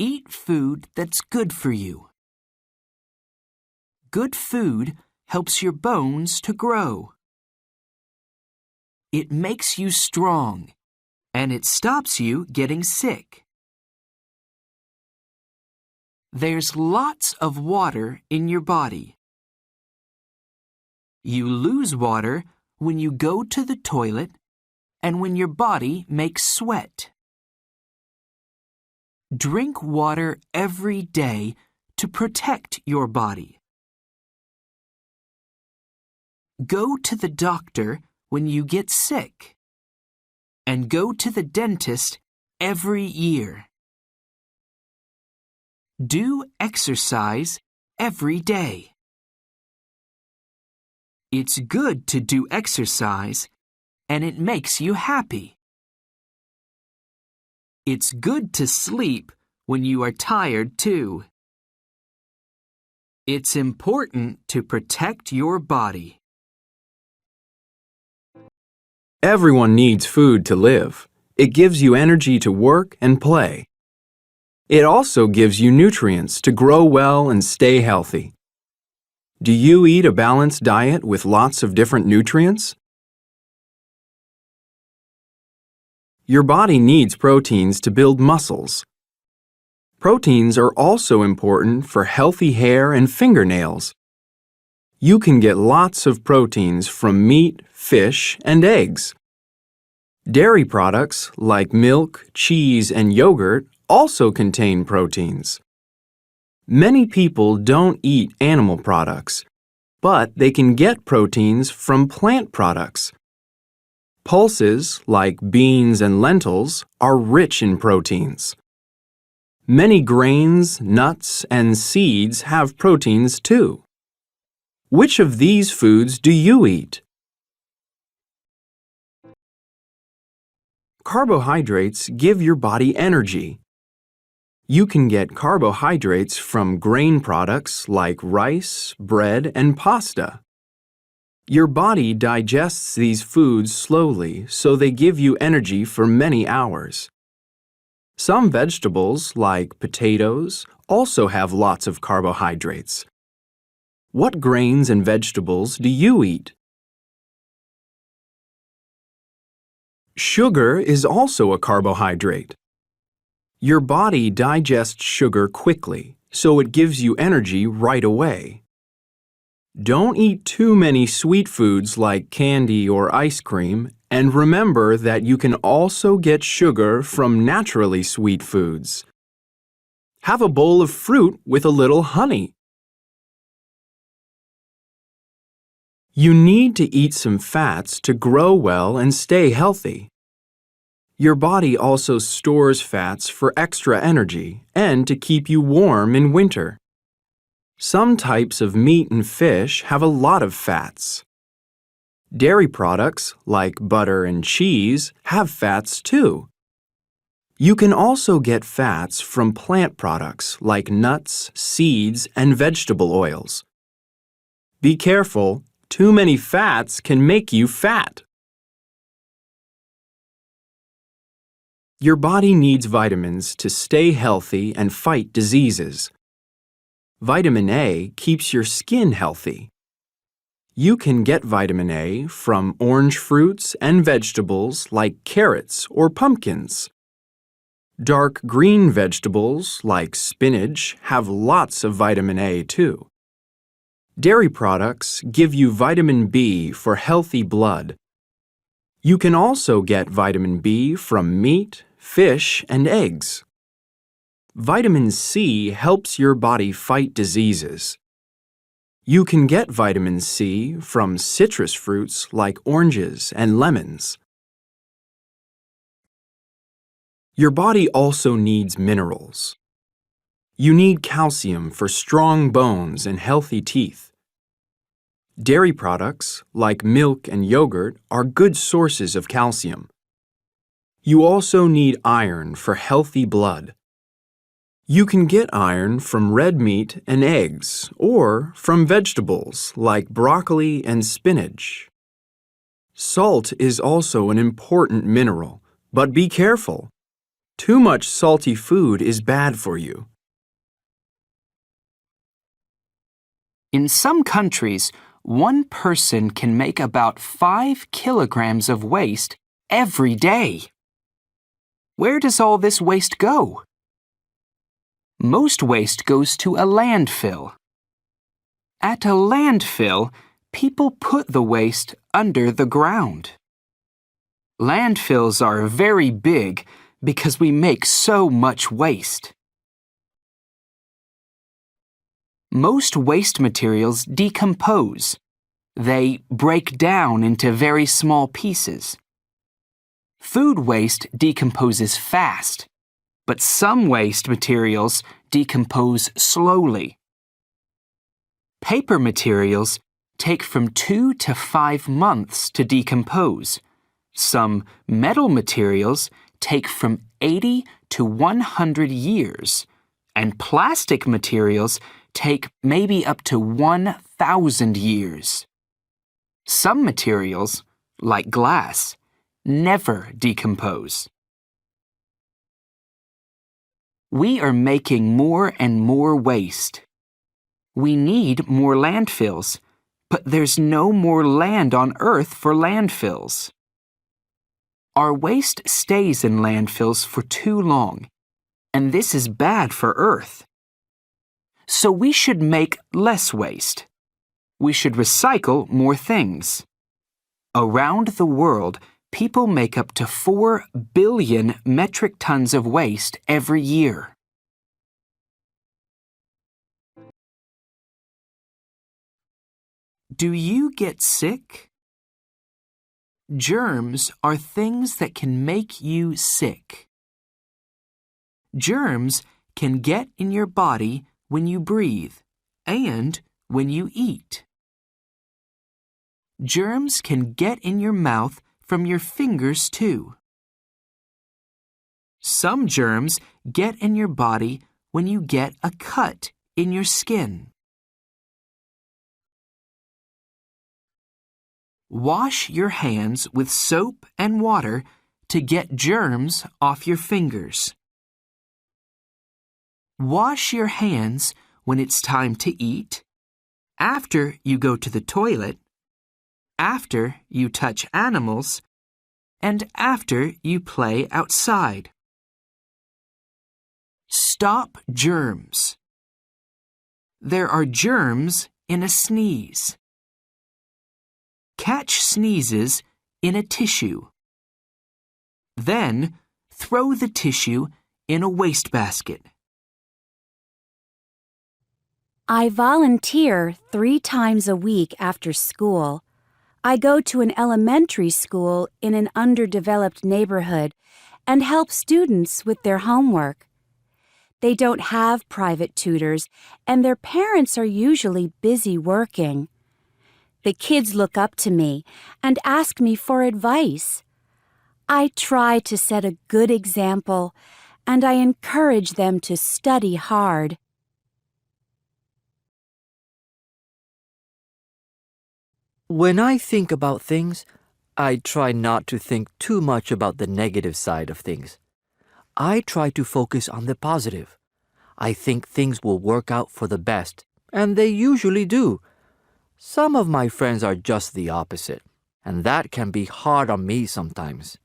Eat food that's good for you. Good food helps your bones to grow. It makes you strong, and it stops you getting sick. There's lots of water in your body. You lose water when you go to the toilet and when your body makes sweat. Drink water every day to protect your body. Go to the doctor when you get sick. And go to the dentist every year. Do exercise every day. It's good to do exercise, and it makes you happy. It's good to sleep when you are tired too. It's important to protect your body. Everyone needs food to live. It gives you energy to work and play. It also gives you nutrients to grow well and stay healthy. Do you eat a balanced diet with lots of different nutrients? Your body needs proteins to build muscles. Proteins are also important for healthy hair and fingernails. You can get lots of proteins from meat, fish, and eggs. Dairy products like milk, cheese, and yogurt also contain proteins. Many people don't eat animal products, but they can get proteins from plant products. Pulses, like beans and lentils, are rich in proteins. Many grains, nuts, and seeds have proteins too. Which of these foods do you eat? Carbohydrates give your body energy. You can get carbohydrates from grain products like rice, bread, and pasta. Your body digests these foods slowly, so they give you energy for many hours. Some vegetables, like potatoes, also have lots of carbohydrates. What grains and vegetables do you eat? Sugar is also a carbohydrate. Your body digests sugar quickly, so it gives you energy right away. Don't eat too many sweet foods like candy or ice cream, and remember that you can also get sugar from naturally sweet foods. Have a bowl of fruit with a little honey. You need to eat some fats to grow well and stay healthy. Your body also stores fats for extra energy and to keep you warm in winter. Some types of meat and fish have a lot of fats. Dairy products, like butter and cheese, have fats too. You can also get fats from plant products like nuts, seeds, and vegetable oils. Be careful, too many fats can make you fat. Your body needs vitamins to stay healthy and fight diseases. Vitamin A keeps your skin healthy. You can get vitamin A from orange fruits and vegetables like carrots or pumpkins. Dark green vegetables like spinach have lots of vitamin A too. Dairy products give you vitamin B for healthy blood. You can also get vitamin B from meat, fish, and eggs. Vitamin C helps your body fight diseases. You can get vitamin C from citrus fruits like oranges and lemons. Your body also needs minerals. You need calcium for strong bones and healthy teeth. Dairy products, like milk and yogurt, are good sources of calcium. You also need iron for healthy blood. You can get iron from red meat and eggs, or from vegetables like broccoli and spinach. Salt is also an important mineral, but be careful. Too much salty food is bad for you. In some countries, one person can make about 5 kilograms of waste every day. Where does all this waste go? Most waste goes to a landfill. At a landfill, people put the waste under the ground. Landfills are very big because we make so much waste. Most waste materials decompose. They break down into very small pieces. Food waste decomposes fast, but some waste materials decompose slowly. Paper materials take from 2 to 5 months to decompose. Some metal materials take from 80 to 100 years, and plastic materials take maybe up to 1,000 years. Some materials, like glass, never decompose. We are making more and more waste. We need more landfills, but there's no more land on Earth for landfills. Our waste stays in landfills for too long, and this is bad for Earth. So we should make less waste. We should recycle more things. Around the world, people make up to 4 billion metric tons of waste every year. Do you get sick? Germs are things that can make you sick. Germs can get in your body when you breathe and when you eat. Germs can get in your mouth from your fingers too. Some germs get in your body when you get a cut in your skin. Wash your hands with soap and water to get germs off your fingers. Wash your hands when it's time to eat, after you go to the toilet, after you touch animals, and after you play outside. Stop germs. There are germs in a sneeze. Catch sneezes in a tissue. Then throw the tissue in a wastebasket. I volunteer 3 times a week after school. I go to an elementary school in an underdeveloped neighborhood and help students with their homework. They don't have private tutors, and their parents are usually busy working. The kids look up to me and ask me for advice. I try to set a good example, and I encourage them to study hard. When I think about things, I try not to think too much about the negative side of things. I try to focus on the positive. I think things will work out for the best, and they usually do. Some of my friends are just the opposite, and that can be hard on me sometimes.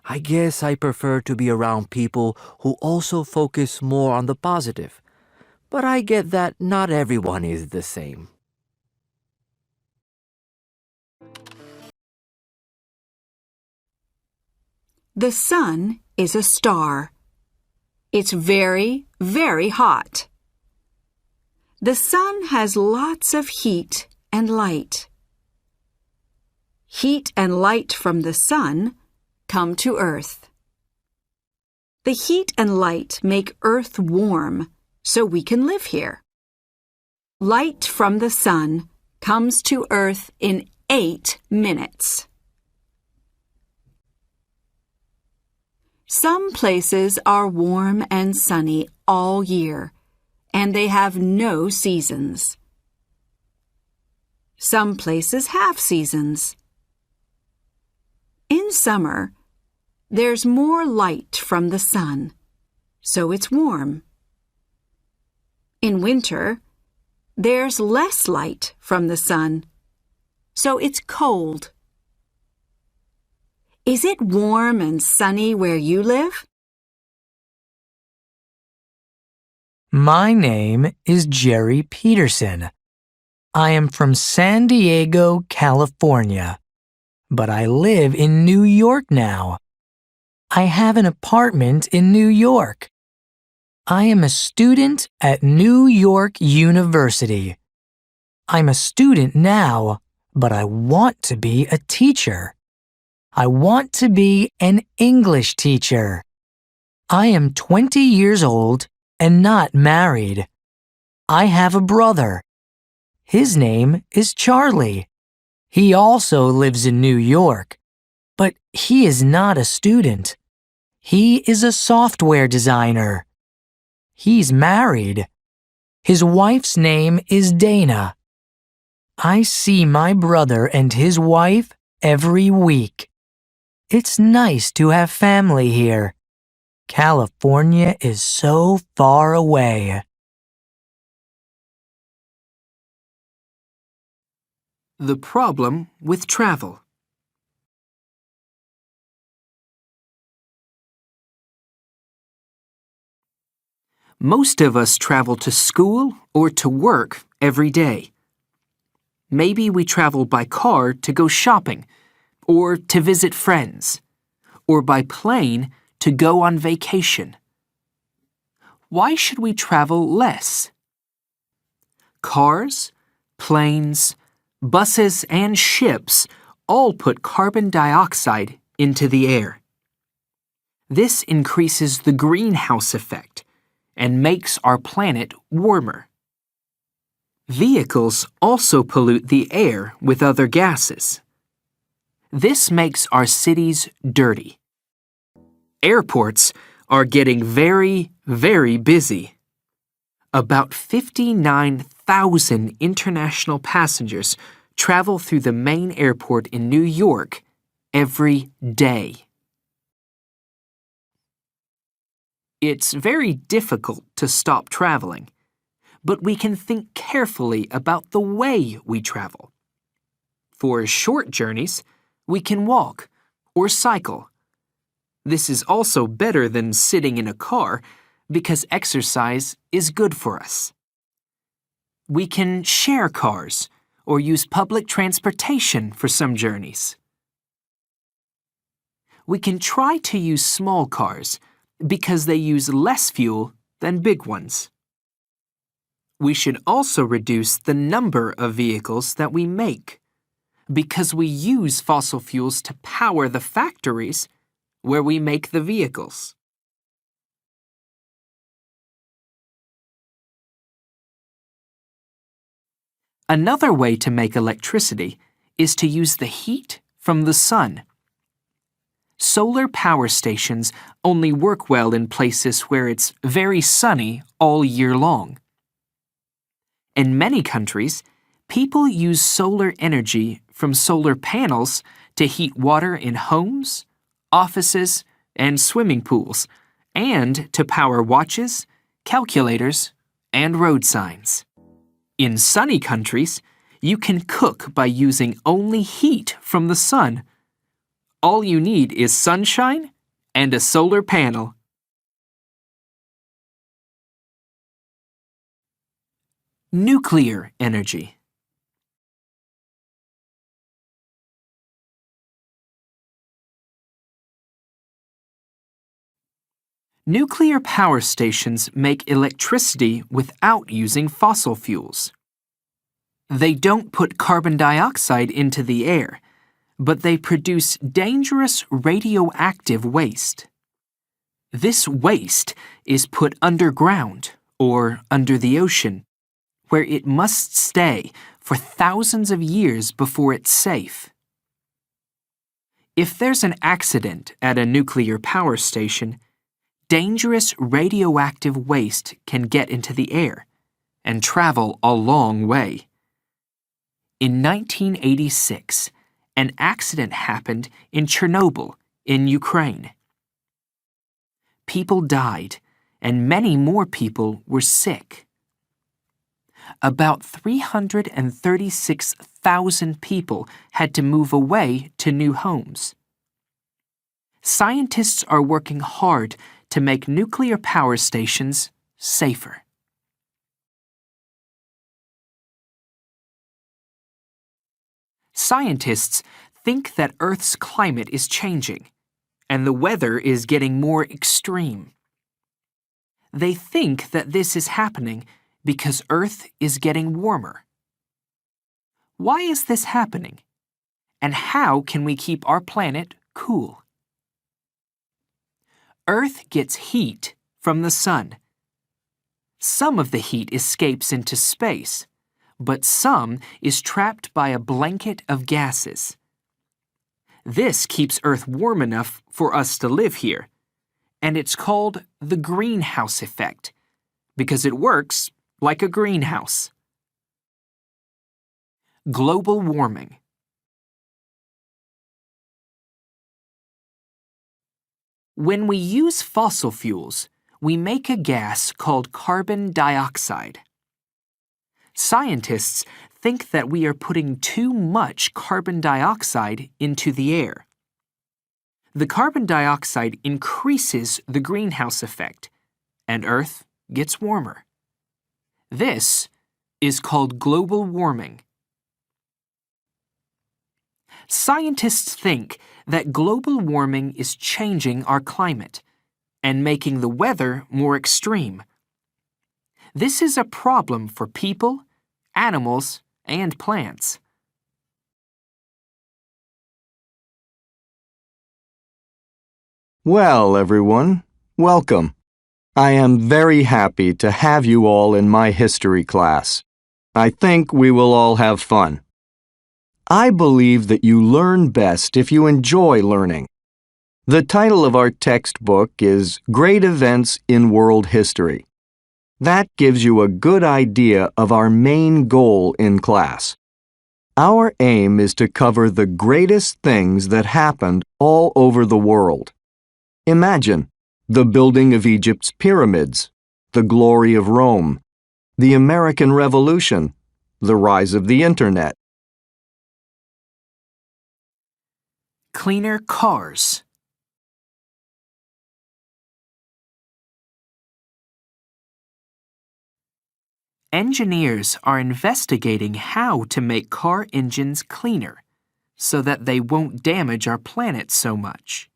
I guess I prefer to be around people who also focus more on the positive, but I get that not everyone is the same. The sun is a star. It's very, very hot. The sun has lots of heat and light. Heat and light from the sun come to Earth. The heat and light make Earth warm so we can live here. Light from the sun comes to Earth in 8 minutes. Some places are warm and sunny all year, and they have no seasons. Some places have seasons. In summer, There's more light from the sun, so it's warm. In winter, there's less light from the sun, so it's cold. Is it warm and sunny where you live? My name is Jerry Peterson. I am from San Diego, California, but I live in New York now. I have an apartment in New York. I am a student at New York University. I'm a student now, but I want to be a teacher. I want to be an English teacher. I am 20 years old and not married. I have a brother. His name is Charlie. He also lives in New York, but he is not a student. He is a software designer. He's married. His wife's name is Dana. I see my brother and his wife every week. It's nice to have family here. California is so far away. The problem with travel. Most of us travel to school or to work every day. Maybe we travel by car to go shopping, or to visit friends, or by plane to go on vacation. Why should we travel less? Cars, planes, buses, and ships all put carbon dioxide into the air. This increases the greenhouse effect and makes our planet warmer. Vehicles also pollute the air with other gases. This makes our cities dirty. Airports are getting very, very busy. About 59,000 international passengers travel through the main airport in New York every day. It's very difficult to stop traveling, but we can think carefully about the way we travel. For short journeys, we can walk or cycle. This is also better than sitting in a car because exercise is good for us. We can share cars or use public transportation for some journeys. We can try to use small cars because they use less fuel than big ones. We should also reduce the number of vehicles that we make because we use fossil fuels to power the factories where we make the vehicles. Another way to make electricity is to use the heat from the sun. Solar power stations only work well in places where it's very sunny all year long. In many countries, people use solar energy from solar panels to heat water in homes, offices, and swimming pools, and to power watches, calculators, and road signs. In sunny countries, you can cook by using only heat from the sun. All you need is sunshine and a solar panel. Nuclear energy. Nuclear power stations make electricity without using fossil fuels. They don't put carbon dioxide into the air, but they produce dangerous radioactive waste. This waste is put underground or under the ocean, where it must stay for thousands of years before it's safe. If there's an accident at a nuclear power station, dangerous radioactive waste can get into the air and travel a long way. In 1986, an accident happened in Chernobyl, in Ukraine. people died, and many more people were sick. About 336,000 people had to move away to new homes. Scientists are working hard to make nuclear power stations safer. Scientists think that Earth's climate is changing, and the weather is getting more extreme. They think that this is happening because Earth is getting warmer. Why is this happening? And how can we keep our planet cool? Earth gets heat from the sun. Some of the heat escapes into space, but some is trapped by a blanket of gases. This keeps Earth warm enough for us to live here, and it's called the greenhouse effect because it works like a greenhouse. Global warming. When we use fossil fuels, we make a gas called carbon dioxide. Scientists think that we are putting too much carbon dioxide into the air. The carbon dioxide increases the greenhouse effect, and Earth gets warmer. This is called global warming. Scientists think that global warming is changing our climate and making the weather more extreme. This is a problem for people, animals, and plants. Well, everyone, welcome. I am very happy to have you all in my history class. I think we will all have fun. I believe that you learn best if you enjoy learning. The title of our textbook is Great Events in World History. That gives you a good idea of our main goal in class. Our aim is to cover the greatest things that happened all over the world. Imagine the building of Egypt's pyramids, the glory of Rome, the American Revolution, the rise of the Internet. Cleaner cars. Engineers are investigating how to make car engines cleaner so that they won't damage our planet so much.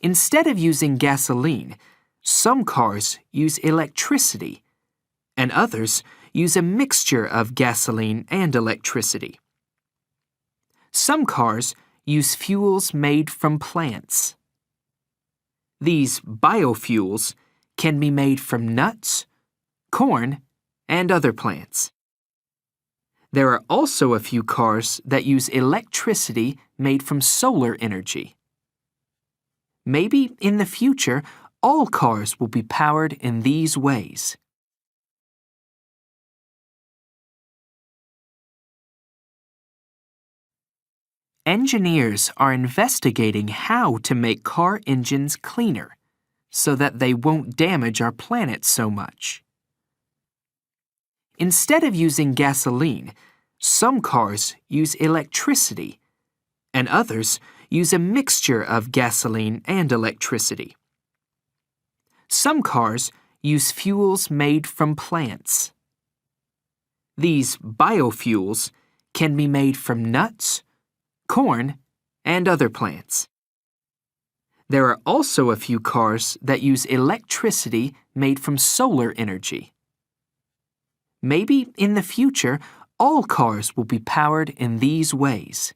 Instead of using gasoline, some cars use electricity, and others use a mixture of gasoline and electricity. Some cars use fuels made from plants. These biofuels can be made from nuts, corn, and other plants. There are also a few cars that use electricity made from solar energy. Maybe in the future, all cars will be powered in these ways. Engineers are investigating how to make car engines cleaner so that they won't damage our planet so much. Instead of using gasoline, some cars use electricity, and others use a mixture of gasoline and electricity. Some cars use fuels made from plants. These biofuels can be made from nuts, corn, and other plants. There are also a few cars that use electricity made from solar energy. Maybe in the future, all cars will be powered in these ways.